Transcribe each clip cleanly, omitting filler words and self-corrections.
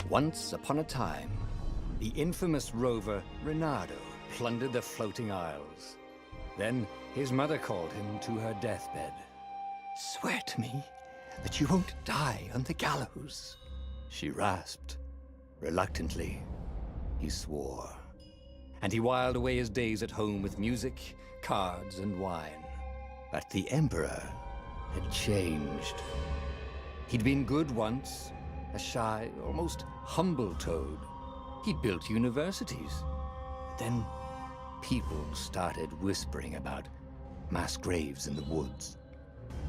Once upon a time, the infamous rover Reynardo plundered the floating isles. Then his mother called him to her deathbed. "Swear to me that you won't die on the gallows," she rasped. Reluctantly, he swore. And he whiled away his days at home with music, cards, and wine. But the Emperor had changed. He'd been good once, a shy, almost humble toad. He'd built universities. Then people started whispering about mass graves in the woods,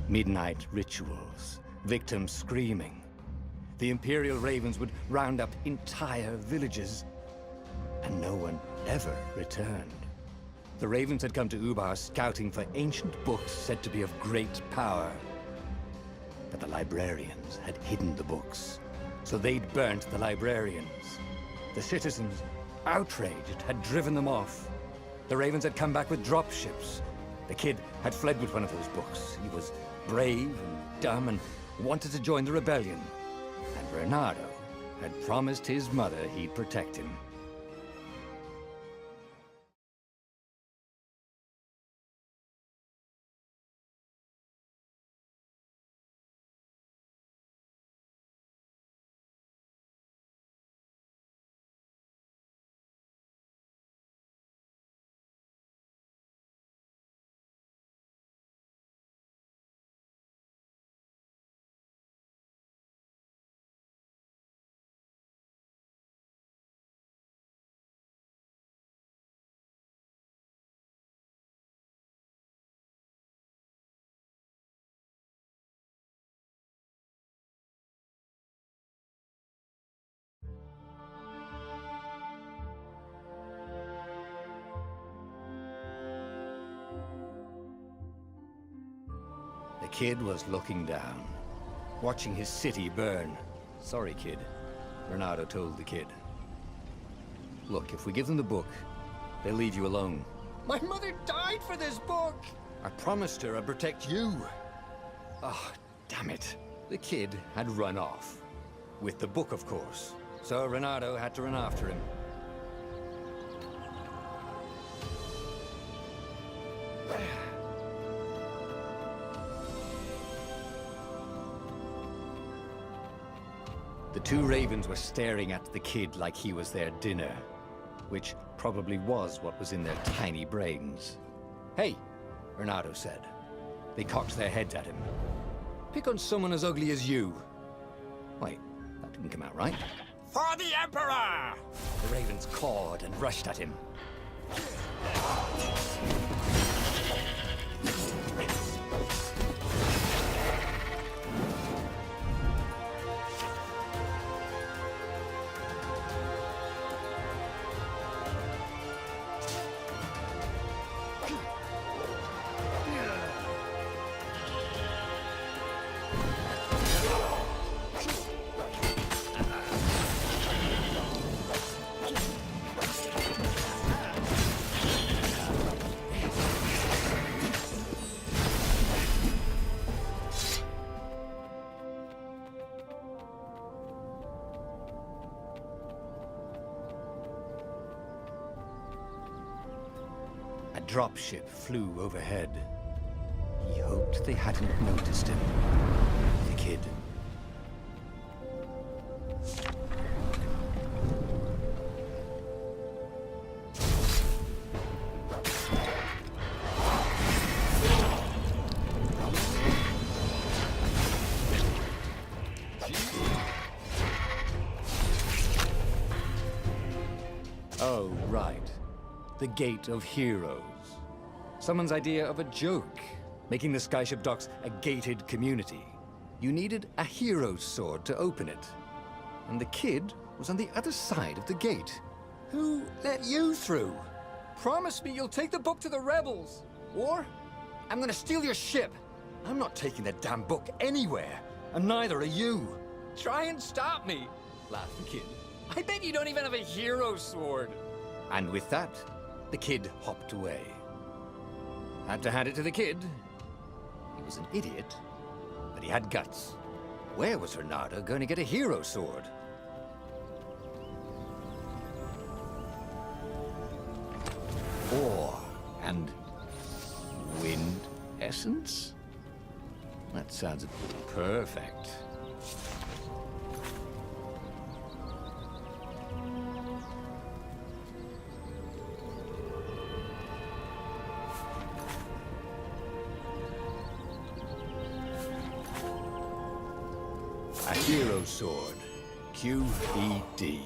midnight rituals, victims screaming. The Imperial Ravens would round up entire villages, and no one ever returned. The Ravens had come to Ubar scouting for ancient books said to be of great power. But the librarians had hidden the books, so they'd burnt the librarians. The citizens, outraged, had driven them off. The Ravens had come back with dropships. The kid had fled with one of those books. He was brave and dumb and wanted to join the rebellion. And Reynardo had promised his mother he'd protect him. The kid was looking down, watching his city burn. "Sorry, kid," Reynardo told the kid. "Look, if we give them the book, they'll leave you alone." "My mother died for this book!" "I promised her I'd protect you." "Oh, damn it." The kid had run off. With the book, of course. So Reynardo had to run after him. The two ravens were staring at the kid like he was their dinner, which probably was what was in their tiny brains. "Hey," Reynardo said. They cocked their heads at him. "Pick on someone as ugly as you." Wait, that didn't come out right. "For the Emperor!" The ravens cawed and rushed at him. A dropship flew overhead. He hoped they hadn't noticed him. The kid. Oh, right. The Gate of Heroes. Someone's idea of a joke, making the skyship docks a gated community. You needed a hero's sword to open it. And the kid was on the other side of the gate. "Who let you through? Promise me you'll take the book to the rebels, or I'm gonna steal your ship." "I'm not taking that damn book anywhere, and neither are you." "Try and stop me," laughed the kid. "I bet you don't even have a hero's sword." And with that, the kid hopped away. Had to hand it to the kid. He was an idiot, but he had guts. Where was Reynardo going to get a hero sword? license? That sounds perfect. A hero sword. QED.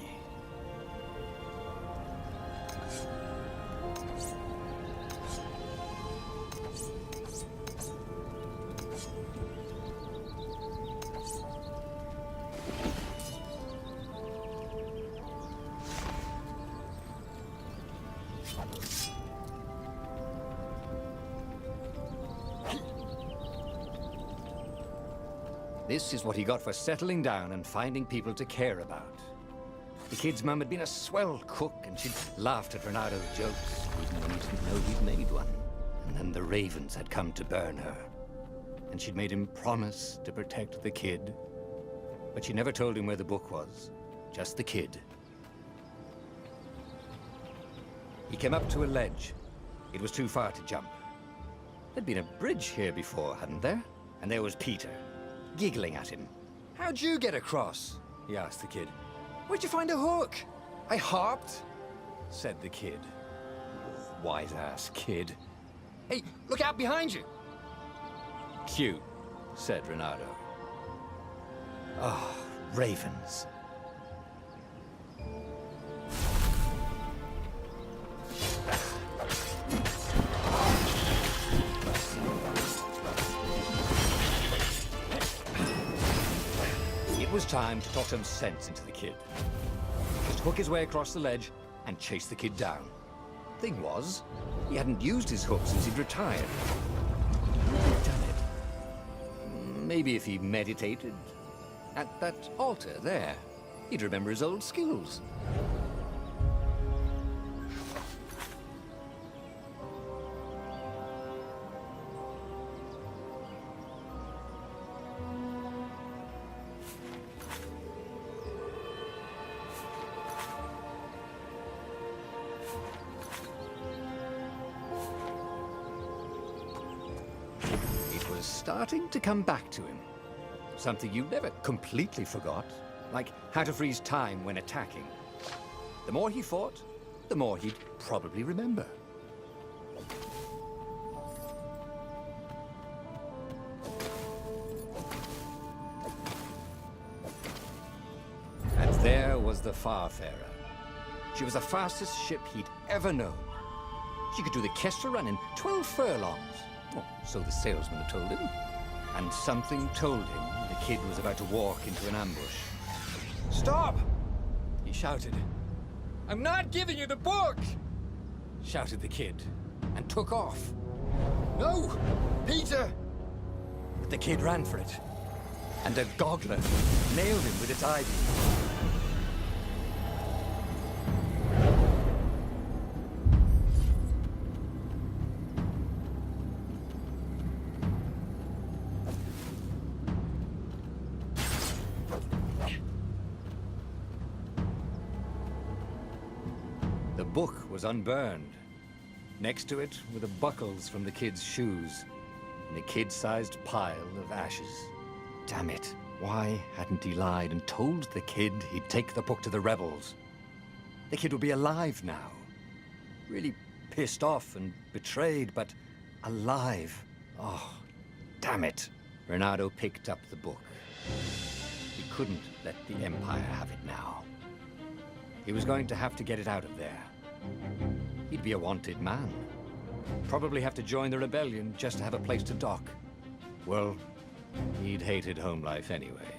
This is what he got for settling down and finding people to care about. The kid's mum had been a swell cook, and she'd laughed at Renado's jokes, even when he didn't know he'd made one. And then the ravens had come to burn her. And she'd made him promise to protect the kid. But she never told him where the book was, just the kid. He came up to a ledge. It was too far to jump. There'd been a bridge here before, hadn't there? And there was Peter, giggling at him. "How'd you get across?" he asked the kid. "Where'd you find a hook?" "I hopped," said the kid. Wise-ass kid. "Hey, look out behind you!" "Cute," said Renado. Oh, ravens. It was time to talk some sense into the kid. Just hook his way across the ledge and chase the kid down. Thing was, he hadn't used his hook since he'd retired. Would he have done it? Maybe if he meditated at that altar there, he'd remember his old skills. Starting to come back to him. Something you never completely forgot, like how to freeze time when attacking. The more he fought, the more he'd probably remember. And there was the Farfarer. She was the fastest ship he'd ever known. She could do the Kestra run in 12 furlongs. Oh, so the salesman had told him. And something told him the kid was about to walk into an ambush. "Stop!" he shouted. "I'm not giving you the book!" shouted the kid, and took off. "No! Peter!" But the kid ran for it, and a goggler nailed him with its ivy. The book was unburned. Next to it were the buckles from the kid's shoes, and a kid-sized pile of ashes. Damn it, why hadn't he lied and told the kid he'd take the book to the rebels? The kid would be alive now. Really pissed off and betrayed, but alive. Oh, damn it. Renado picked up the book. He couldn't let the Empire have it now. He was going to have to get it out of there. He'd be a wanted man. Probably have to join the rebellion just to have a place to dock. Well, he'd hated home life anyway.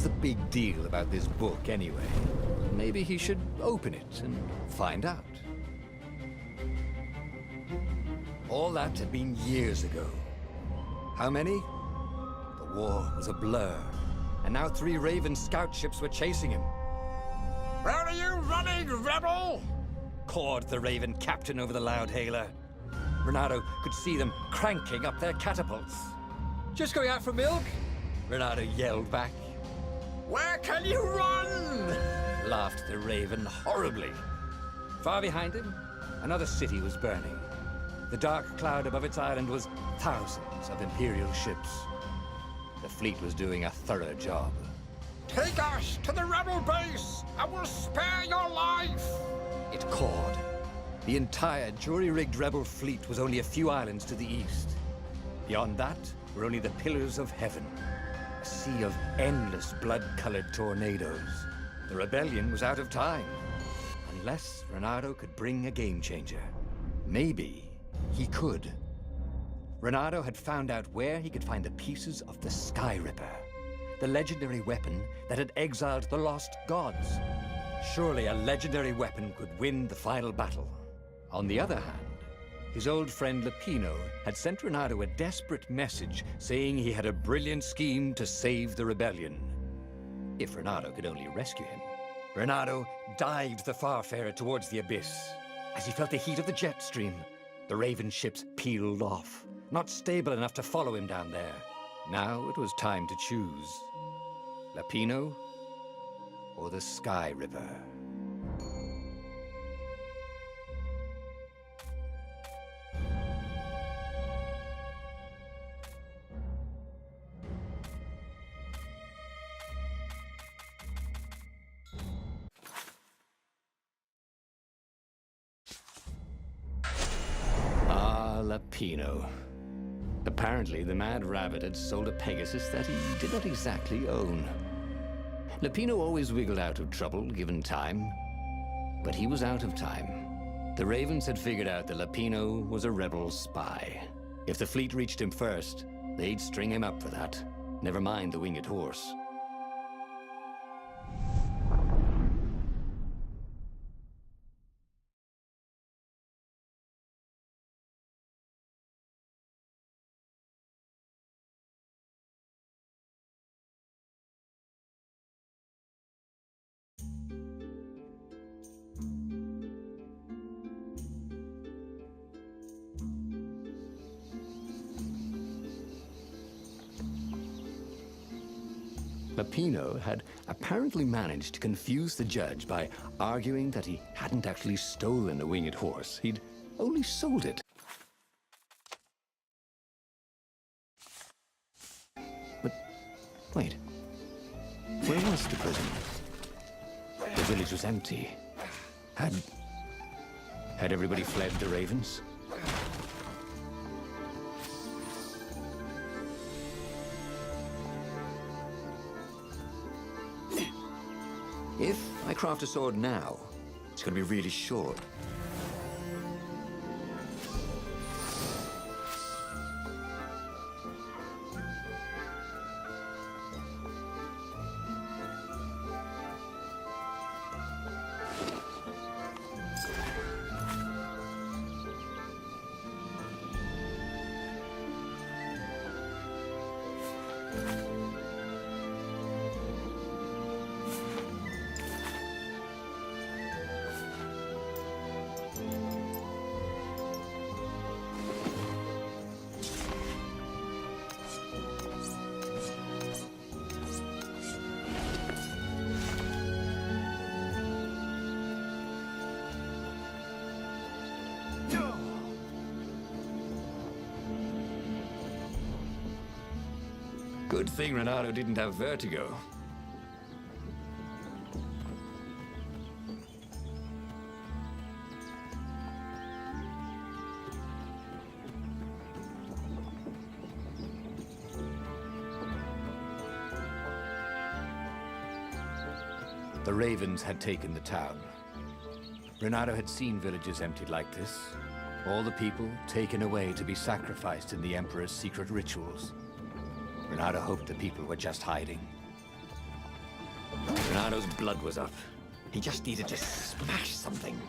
was the big deal about this book anyway? Maybe he should open it and find out. All that had been years ago. How many? The war was a blur, and now 3 Raven scout ships were chasing him. "Where are you running, rebel?" cawed the Raven captain over the loudhailer. Renato could see them cranking up their catapults. "Just going out for milk?" Renato yelled back. "Where can you run?" laughed the Raven horribly. Far behind him, another city was burning. The dark cloud above its island was thousands of Imperial ships. The fleet was doing a thorough job. "Take us to the rebel base! I will spare your life!" it cawed. The entire jury-rigged rebel fleet was only a few islands to the east. Beyond that were only the pillars of heaven, a sea of endless blood-colored tornadoes. The rebellion was out of time, unless Renato could bring a game-changer. Maybe he could. Renato had found out where he could find the pieces of the Sky Ripper, the legendary weapon that had exiled the lost gods. Surely a legendary weapon could win the final battle. On the other hand, his old friend Lapino had sent Renato a desperate message saying he had a brilliant scheme to save the rebellion. If Renato could only rescue him. Renato dived the Farfarer towards the abyss. As he felt the heat of the jet stream, the Raven ships peeled off, not stable enough to follow him down there. Now it was time to choose. Lapino or the Sky River. Lapino. Apparently, the Mad Rabbit had sold a Pegasus that he did not exactly own. Lapino always wiggled out of trouble, given time. But he was out of time. The Ravens had figured out that Lapino was a rebel spy. If the fleet reached him first, they'd string him up for that. Never mind the winged horse. Lapino had apparently managed to confuse the judge by arguing that he hadn't actually stolen the winged horse. He'd only sold it. But wait, where was the prison? The village was empty. Had everybody fled the Ravens? If I craft a sword now, it's going to be really short. Good thing Renato didn't have vertigo. The Ravens had taken the town. Renato had seen villages emptied like this. All the people taken away to be sacrificed in the Emperor's secret rituals. Renato hoped the people were just hiding. Renado's blood was up. He just needed to smash something.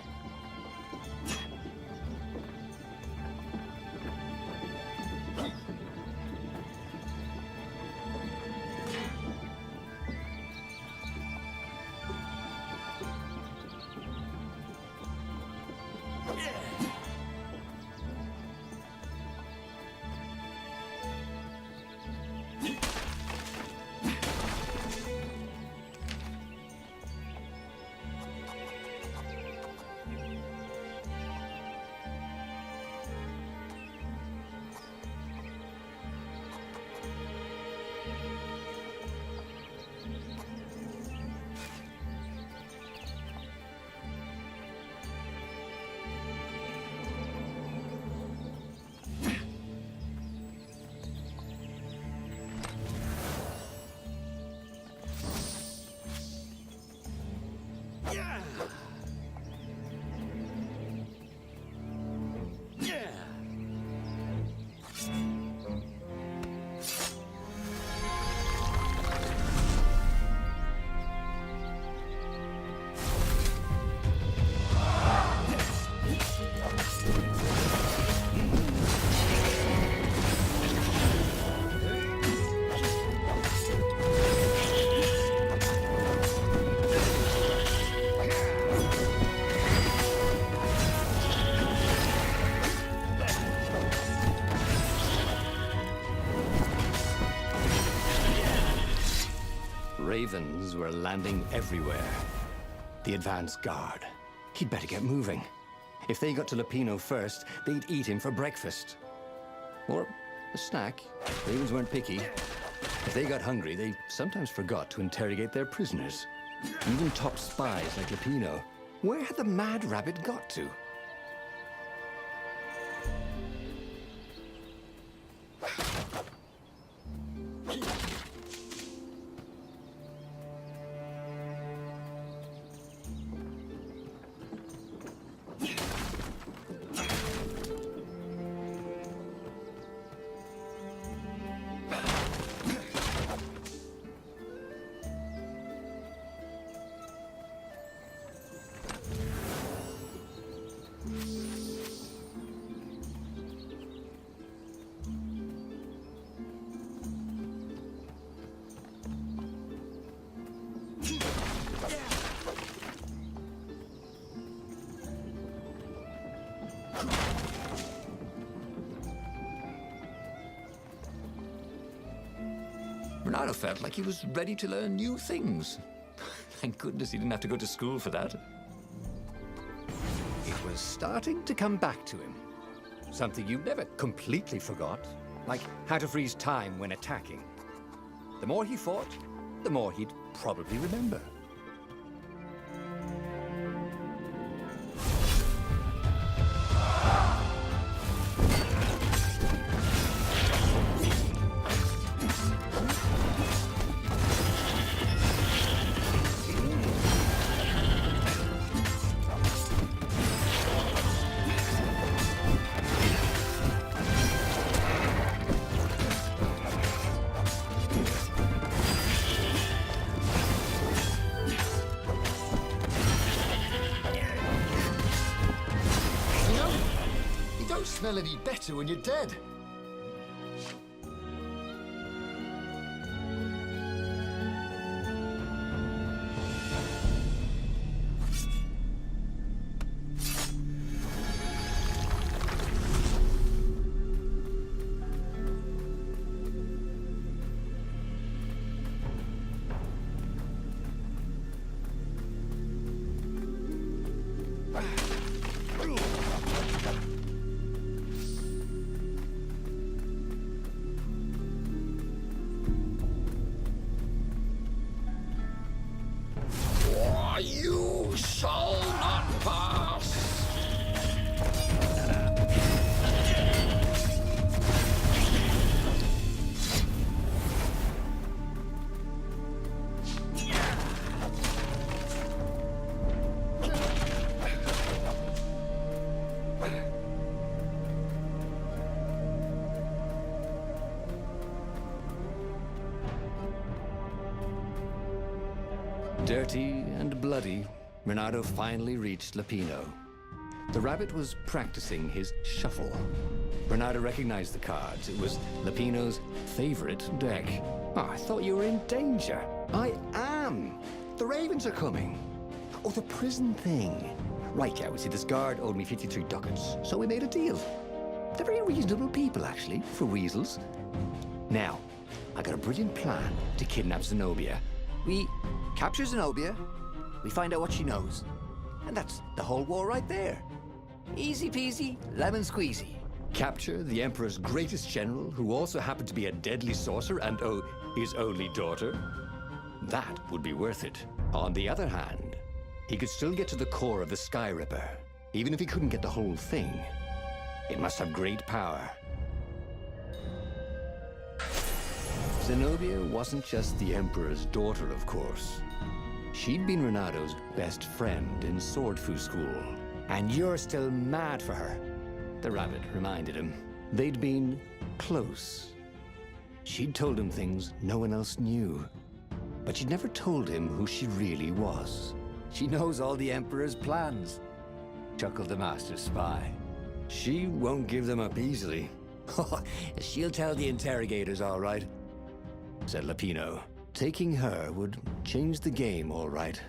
Ravens were landing everywhere. The advance guard. He'd better get moving. If they got to Lupino first, they'd eat him for breakfast. Or a snack. Ravens weren't picky. If they got hungry, they sometimes forgot to interrogate their prisoners. Even top spies like Lupino. Where had the mad rabbit got to? Renado felt like he was ready to learn new things. Thank goodness he didn't have to go to school for that. It was starting to come back to him. Something you never completely forgot, like how to freeze time when attacking. The more he fought, the more he'd probably remember. Smell any better when you're dead. Dirty and bloody, Renato finally reached Lapino. The rabbit was practicing his shuffle. Renato recognized the cards. It was Lapino's favorite deck. Oh, I thought you were in danger. I am. The ravens are coming. Oh, the prison thing. Right, yeah, see, this guard owed me 53 ducats, so we made a deal. They're very reasonable people, actually, for weasels. Now, I got a brilliant plan to kidnap Zenobia. We capture Zenobia, we find out what she knows, and that's the whole war right there. Easy peasy, lemon squeezy. Capture the Emperor's greatest general, who also happened to be a deadly sorcerer and, oh, his only daughter? That would be worth it. On the other hand, he could still get to the core of the Sky Ripper, even if he couldn't get the whole thing. It must have great power. Zenobia wasn't just the Emperor's daughter, of course. She'd been Renato's best friend in Sword Fu school. And you're still mad for her, the rabbit reminded him. They'd been close. She'd told him things no one else knew. But she'd never told him who she really was. She knows all the Emperor's plans, chuckled the master spy. She won't give them up easily. She'll tell the interrogators, all right, said Lapino. Taking her would change the game, all right.